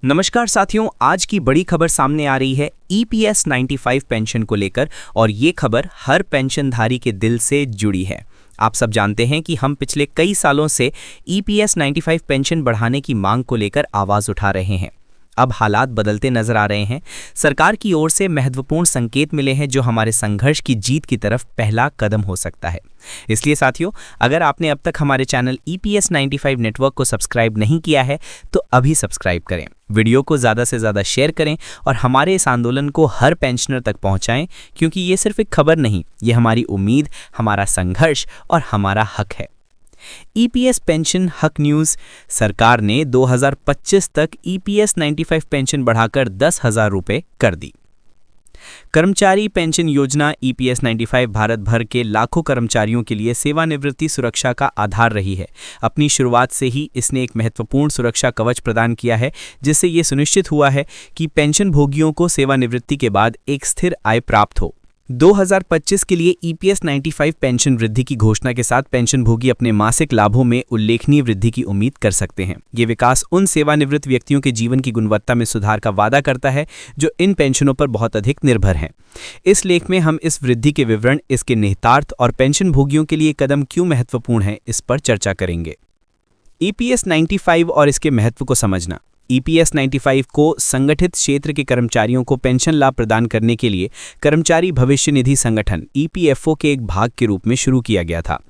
नमस्कार साथियों, आज की बड़ी खबर सामने आ रही है ईपीएस 95 पेंशन को लेकर और ये खबर हर पेंशनधारी के दिल से जुड़ी है। आप सब जानते हैं कि हम पिछले कई सालों से ईपीएस 95 पेंशन बढ़ाने की मांग को लेकर आवाज उठा रहे हैं। अब हालात बदलते नजर आ रहे हैं। सरकार की ओर से महत्वपूर्ण संकेत मिले हैं जो हमारे संघर्ष की जीत की तरफ पहला कदम हो सकता है। इसलिए साथियों, अगर आपने अब तक हमारे चैनल ईपीएस 95 नेटवर्क को सब्सक्राइब नहीं किया है तो अभी सब्सक्राइब करें, वीडियो को ज़्यादा से ज़्यादा शेयर करें और हमारे इस आंदोलन को हर पेंशनर तक पहुंचाएं, क्योंकि ये सिर्फ एक खबर नहीं, ये हमारी उम्मीद, हमारा संघर्ष और हमारा हक है। ईपीएस पेंशन हक न्यूज़। सरकार ने 2025 तक ईपीएस 95 पेंशन बढ़ाकर 10,000 रुपये कर दी। कर्मचारी पेंशन योजना ईपीएस 95 भारत भर के लाखों कर्मचारियों के लिए सेवानिवृत्ति सुरक्षा का आधार रही है। अपनी शुरुआत से ही इसने एक महत्वपूर्ण सुरक्षा कवच प्रदान किया है, जिससे ये सुनिश्चित हुआ है कि पेंशन भोगियों को सेवानिवृत्ति के बाद एक स्थिर आय प्राप्त हो। 2025 के लिए ईपीएस 95 पेंशन वृद्धि की घोषणा के साथ पेंशन भोगी अपने मासिक लाभों में उल्लेखनीय वृद्धि की उम्मीद कर सकते हैं। ये विकास उन सेवानिवृत्त व्यक्तियों के जीवन की गुणवत्ता में सुधार का वादा करता है जो इन पेंशनों पर बहुत अधिक निर्भर हैं। इस लेख में हम इस वृद्धि के विवरण, इसके निहितार्थ और पेंशन भोगियों के लिए कदम क्यों महत्वपूर्ण है, इस पर चर्चा करेंगे। ईपीएस 95 और इसके महत्व को समझना। ईपीएस 95 को संगठित क्षेत्र के कर्मचारियों को पेंशन लाभ प्रदान करने के लिए कर्मचारी भविष्य निधि संगठन ईपीएफओ के एक भाग के रूप में शुरू किया गया था।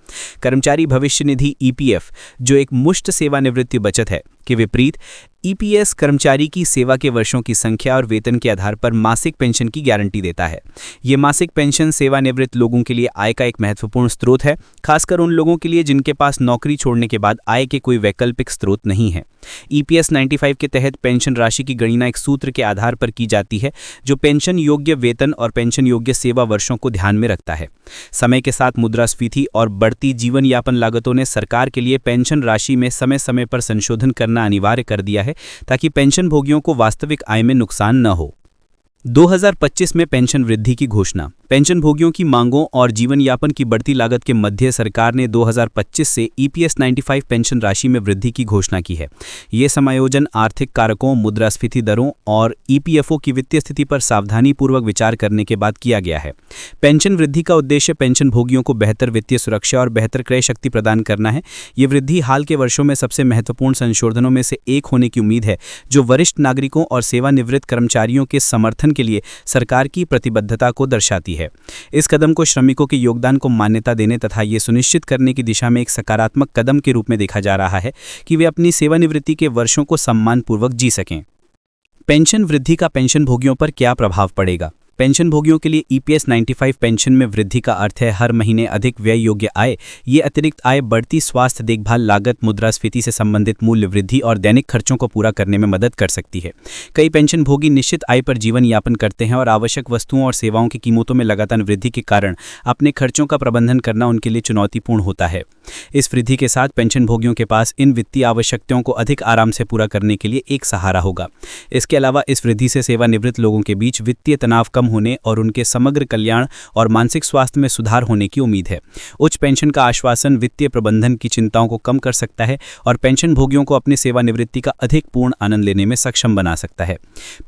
कर्मचारी भविष्य निधि ईपीएफ, जो एक मुश्त सेवानिवृत्ति बचत है, के विपरीत ईपीएस कर्मचारी की सेवा के वर्षों की संख्या और वेतन के आधार पर मासिक पेंशन की गारंटी देता है। ये मासिक पेंशन सेवानिवृत्त लोगों के लिए आय का एक महत्वपूर्ण स्रोत है, खासकर उन लोगों के लिए जिनके पास नौकरी छोड़ने के बाद आय के कोई वैकल्पिक स्रोत नहीं है। ईपीएस 95 के तहत पेंशन राशि की गणना एक सूत्र के आधार पर की जाती है जो पेंशन योग्य वेतन और पेंशन योग्य सेवा वर्षों को ध्यान में रखता है। समय के साथ मुद्रास्फीति और बढ़ती जीवन यापन लागतों ने सरकार के लिए पेंशन राशि में समय समय पर संशोधन करना अनिवार्य कर दिया है, ताकि पेंशन भोगियों को वास्तविक आय में नुकसान न हो। 2025 में पेंशन वृद्धि की घोषणा। पेंशन भोगियों की मांगों और जीवन यापन की बढ़ती लागत के मध्य सरकार ने 2025 से ईपीएस 95 पेंशन राशि में वृद्धि की घोषणा की है। ये समायोजन आर्थिक कारकों, मुद्रास्फीति दरों और ईपीएफओ की वित्तीय स्थिति पर सावधानीपूर्वक विचार करने के बाद किया गया है। पेंशन वृद्धि का उद्देश्य पेंशन भोगियों को बेहतर वित्तीय सुरक्षा और बेहतर क्रय शक्ति प्रदान करना है। ये वृद्धि हाल के वर्षों में सबसे महत्वपूर्ण संशोधनों में से एक होने की उम्मीद है, जो वरिष्ठ नागरिकों और सेवानिवृत्त कर्मचारियों के समर्थन के लिए सरकार की प्रतिबद्धता को दर्शाती है। इस कदम को श्रमिकों के योगदान को मान्यता देने तथा ये सुनिश्चित करने की दिशा में एक सकारात्मक कदम के रूप में देखा जा रहा है कि वे अपनी सेवानिवृत्ति के वर्षों को सम्मानपूर्वक जी सकें। पेंशन वृद्धि का पेंशन भोगियों पर क्या प्रभाव पड़ेगा? पेंशन भोगियों के लिए ईपीएस 95 पेंशन में वृद्धि का अर्थ है हर महीने अधिक व्यय योग्य आय। ये अतिरिक्त आय बढ़ती स्वास्थ्य देखभाल लागत, मुद्रास्फीति से संबंधित मूल्य वृद्धि और दैनिक खर्चों को पूरा करने में मदद कर सकती है। कई पेंशन भोगी निश्चित आय पर जीवन यापन करते हैं और आवश्यक वस्तुओं और सेवाओं की कीमतों में लगातार वृद्धि के कारण अपने खर्चों का प्रबंधन करना उनके लिए चुनौतीपूर्ण होता है। इस वृद्धि के साथ पेंशन भोगियों के पास इन वित्तीय आवश्यकताओं को अधिक आराम से पूरा करने के लिए एक सहारा होगा। इसके अलावा इस वृद्धि से सेवानिवृत्त लोगों के बीच वित्तीय तनाव कम होने और उनके समग्र कल्याण और मानसिक स्वास्थ्य में सुधार होने की उम्मीद है। उच्च पेंशन का आश्वासन वित्तीय प्रबंधन की चिंताओं को कम कर सकता है और पेंशन भोगियों को अपनी सेवानिवृत्ति का अधिक पूर्ण आनंद लेने में सक्षम बना सकता है।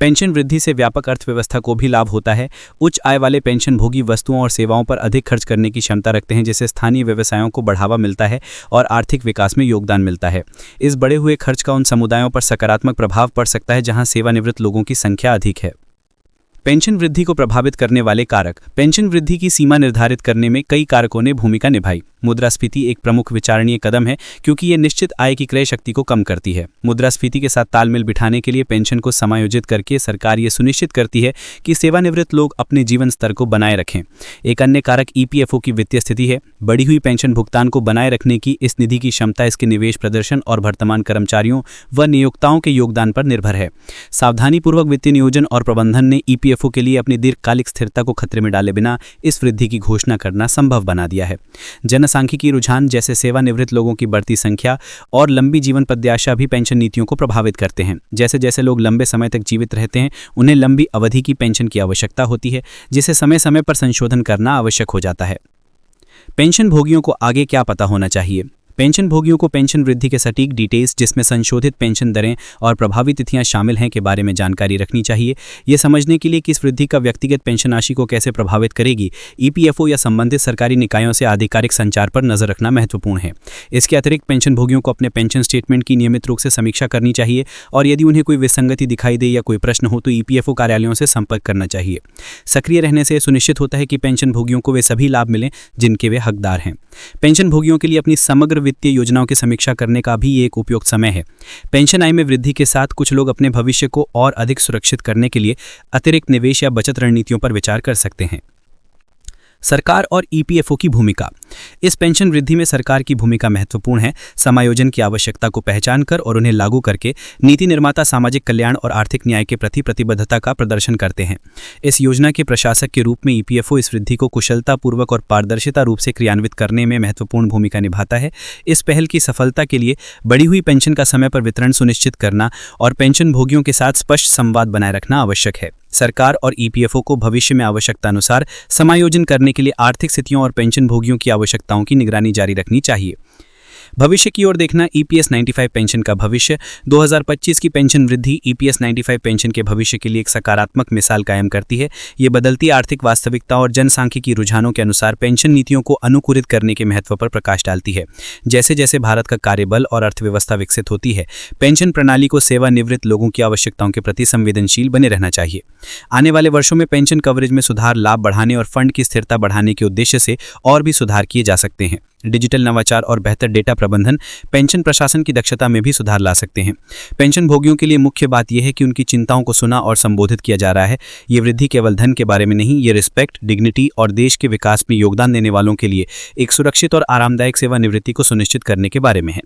पेंशन वृद्धि से व्यापक अर्थव्यवस्था को भी लाभ होता है। उच्च आय वाले पेंशन भोगी वस्तुओं और सेवाओं पर अधिक खर्च करने की क्षमता रखते हैं, जिससे स्थानीय व्यवसायों को बढ़ावा मिलता है और आर्थिक विकास में योगदान मिलता है। इस बढ़े हुए खर्च का उन समुदायों पर सकारात्मक प्रभाव पड़ सकता है जहां सेवानिवृत्त लोगों की संख्या अधिक है। पेंशन वृद्धि को प्रभावित करने वाले कारक। पेंशन वृद्धि की सीमा निर्धारित करने में कई कारकों ने भूमिका निभाई। मुद्रास्फीति एक प्रमुख विचारणीय कदम है, क्योंकि ये निश्चित आय की क्रय शक्ति को कम करती है। मुद्रास्फीति के साथ तालमेल बिठाने के लिए पेंशन को समायोजित करके सरकार ये सुनिश्चित करती है कि सेवानिवृत्त लोग अपने जीवन स्तर को बनाए रखें। एक अन्य कारक ईपीएफओ की वित्तीय स्थिति है। बढ़ी हुई पेंशन भुगतान को बनाए रखने की इस निधि की क्षमता इसके निवेश प्रदर्शन और वर्तमान कर्मचारियों व नियोक्ताओं के योगदान पर निर्भर है। सावधानीपूर्वक वित्तीय नियोजन और प्रबंधन ने ईपीएफओ के लिए अपनी दीर्घकालिक स्थिरता को खतरे में डाले बिना इस वृद्धि की घोषणा करना संभव बना दिया है। जनसांख्यिकी रुझान जैसे सेवानिवृत्त लोगों की बढ़ती संख्या और लंबी जीवन प्रत्याशा भी पेंशन नीतियों को प्रभावित करते हैं। जैसे जैसे लोग लंबे समय तक जीवित रहते हैं, उन्हें लंबी अवधि की पेंशन की आवश्यकता होती है, जिसे समय समय पर संशोधन करना आवश्यक हो जाता है। पेंशन भोगियों को आगे क्या पता होना चाहिए? पेंशन भोगियों को पेंशन वृद्धि के सटीक डिटेल्स, जिसमें संशोधित पेंशन दरें और प्रभावी तिथियां शामिल हैं, के बारे में जानकारी रखनी चाहिए। ये समझने के लिए कि इस वृद्धि का व्यक्तिगत पेंशन राशि को कैसे प्रभावित करेगी, ईपीएफओ या संबंधित सरकारी निकायों से आधिकारिक संचार पर नजर रखना महत्वपूर्ण है। इसके अतिरिक्त पेंशन भोगियों को अपने पेंशन स्टेटमेंट की नियमित रूप से समीक्षा करनी चाहिए और यदि उन्हें कोई विसंगति दिखाई दे या कोई प्रश्न हो तो ईपीएफओ कार्यालयों से संपर्क करना चाहिए। सक्रिय रहने से सुनिश्चित होता है कि पेंशन भोगियों को वे सभी लाभ मिलें जिनके वे हकदार हैं। पेंशन भोगियों के लिए अपनी समग्र वित्तीय योजनाओं की समीक्षा करने का भी एक उपयुक्त समय है। पेंशन आय में वृद्धि के साथ कुछ लोग अपने भविष्य को और अधिक सुरक्षित करने के लिए अतिरिक्त निवेश या बचत रणनीतियों पर विचार कर सकते हैं। सरकार और ईपीएफओ की भूमिका। इस पेंशन वृद्धि में सरकार की भूमिका महत्वपूर्ण है। समायोजन की आवश्यकता को पहचान कर और उन्हें लागू करके नीति निर्माता सामाजिक कल्याण और आर्थिक न्याय के प्रति प्रतिबद्धता का प्रदर्शन करते हैं। इस योजना के प्रशासक के रूप में ईपीएफओ इस वृद्धि को कुशलतापूर्वक और पारदर्शिता रूप से क्रियान्वित करने में महत्वपूर्ण भूमिका निभाता है। इस पहल की सफलता के लिए बढ़ी हुई पेंशन का समय पर वितरण सुनिश्चित करना और पेंशन भोगियों के साथ स्पष्ट संवाद बनाए रखना आवश्यक है। सरकार और ईपीएफओ को भविष्य में आवश्यकता अनुसार समायोजन करने के लिए आर्थिक स्थितियों और पेंशन भोगियों की आवश्यकताओं की निगरानी जारी रखनी चाहिए। भविष्य की ओर देखना। ईपीएस 95 पेंशन का भविष्य। 2025 की पेंशन वृद्धि ईपीएस 95 पेंशन के भविष्य के लिए एक सकारात्मक मिसाल कायम करती है। ये बदलती आर्थिक वास्तविकता और जनसांख्यिकी रुझानों के अनुसार पेंशन नीतियों को अनुकूलित करने के महत्व पर प्रकाश डालती है। जैसे जैसे भारत का कार्यबल और अर्थव्यवस्था विकसित होती है, पेंशन प्रणाली को सेवानिवृत्त लोगों की आवश्यकताओं के प्रति संवेदनशील बने रहना चाहिए। आने वाले वर्षों में पेंशन कवरेज में सुधार, लाभ बढ़ाने और फंड की स्थिरता बढ़ाने के उद्देश्य से और भी सुधार किए जा सकते हैं। डिजिटल नवाचार और बेहतर डेटा प्रबंधन पेंशन प्रशासन की दक्षता में भी सुधार ला सकते हैं। पेंशन भोगियों के लिए मुख्य बात यह है कि उनकी चिंताओं को सुना और संबोधित किया जा रहा है। ये वृद्धि केवल धन के बारे में नहीं, ये रिस्पेक्ट, डिग्निटी और देश के विकास में योगदान देने वालों के लिए एक सुरक्षित और आरामदायक सेवानिवृत्ति को सुनिश्चित करने के बारे में है।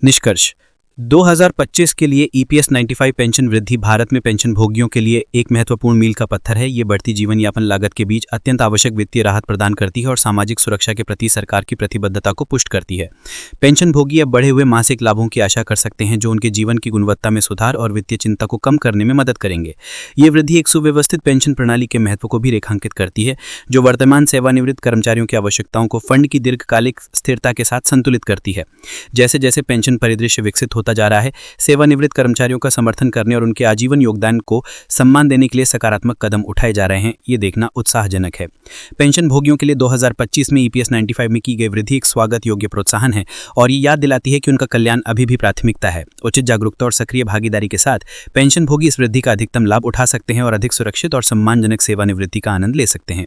निष्कर्ष। 2025 के लिए ईपीएस 95 पेंशन वृद्धि भारत में पेंशन भोगियों के लिए एक महत्वपूर्ण मील का पत्थर है। ये बढ़ती जीवन यापन लागत के बीच अत्यंत आवश्यक वित्तीय राहत प्रदान करती है और सामाजिक सुरक्षा के प्रति सरकार की प्रतिबद्धता को पुष्ट करती है। पेंशन भोगी अब बढ़े हुए मासिक लाभों की आशा कर सकते हैं, जो उनके जीवन की गुणवत्ता में सुधार और वित्तीय चिंता को कम करने में मदद करेंगे। ये वृद्धि एक सुव्यवस्थित पेंशन प्रणाली के महत्व को भी रेखांकित करती है, जो वर्तमान सेवानिवृत्त कर्मचारियों की आवश्यकताओं को फंड की दीर्घकालिक स्थिरता के साथ संतुलित करती है। जैसे जैसे पेंशन परिदृश्य विकसित होता जा रहा है, सेवानिवृत्त कर्मचारियों का समर्थन करने और उनके आजीवन योगदान को सम्मान देने के लिए सकारात्मक कदम उठाए जा रहे हैं। ये देखना उत्साहजनक है। पेंशन भोगियों के लिए 2025 में ईपीएस 95 में की गई वृद्धि एक स्वागत योग्य प्रोत्साहन है और ये याद दिलाती है कि उनका कल्याण अभी भी प्राथमिकता है। उचित जागरूकता और सक्रिय भागीदारी के साथ पेंशन भोगी इस वृद्धि का अधिकतम लाभ उठा सकते हैं और अधिक सुरक्षित और सम्मानजनक सेवानिवृत्ति का आनंद ले सकते हैं।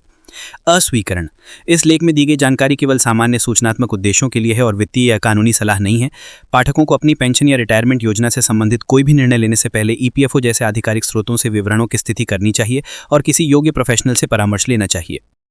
अस्वीकरण। इस लेख में दी गई जानकारी केवल सामान्य सूचनात्मक उद्देश्यों के लिए है और वित्तीय या कानूनी सलाह नहीं है। पाठकों को अपनी पेंशन या रिटायरमेंट योजना से संबंधित कोई भी निर्णय लेने से पहले ईपीएफओ जैसे आधिकारिक स्रोतों से विवरणों की स्थिति करनी चाहिए और किसी योग्य प्रोफेशनल से परामर्श लेना चाहिए।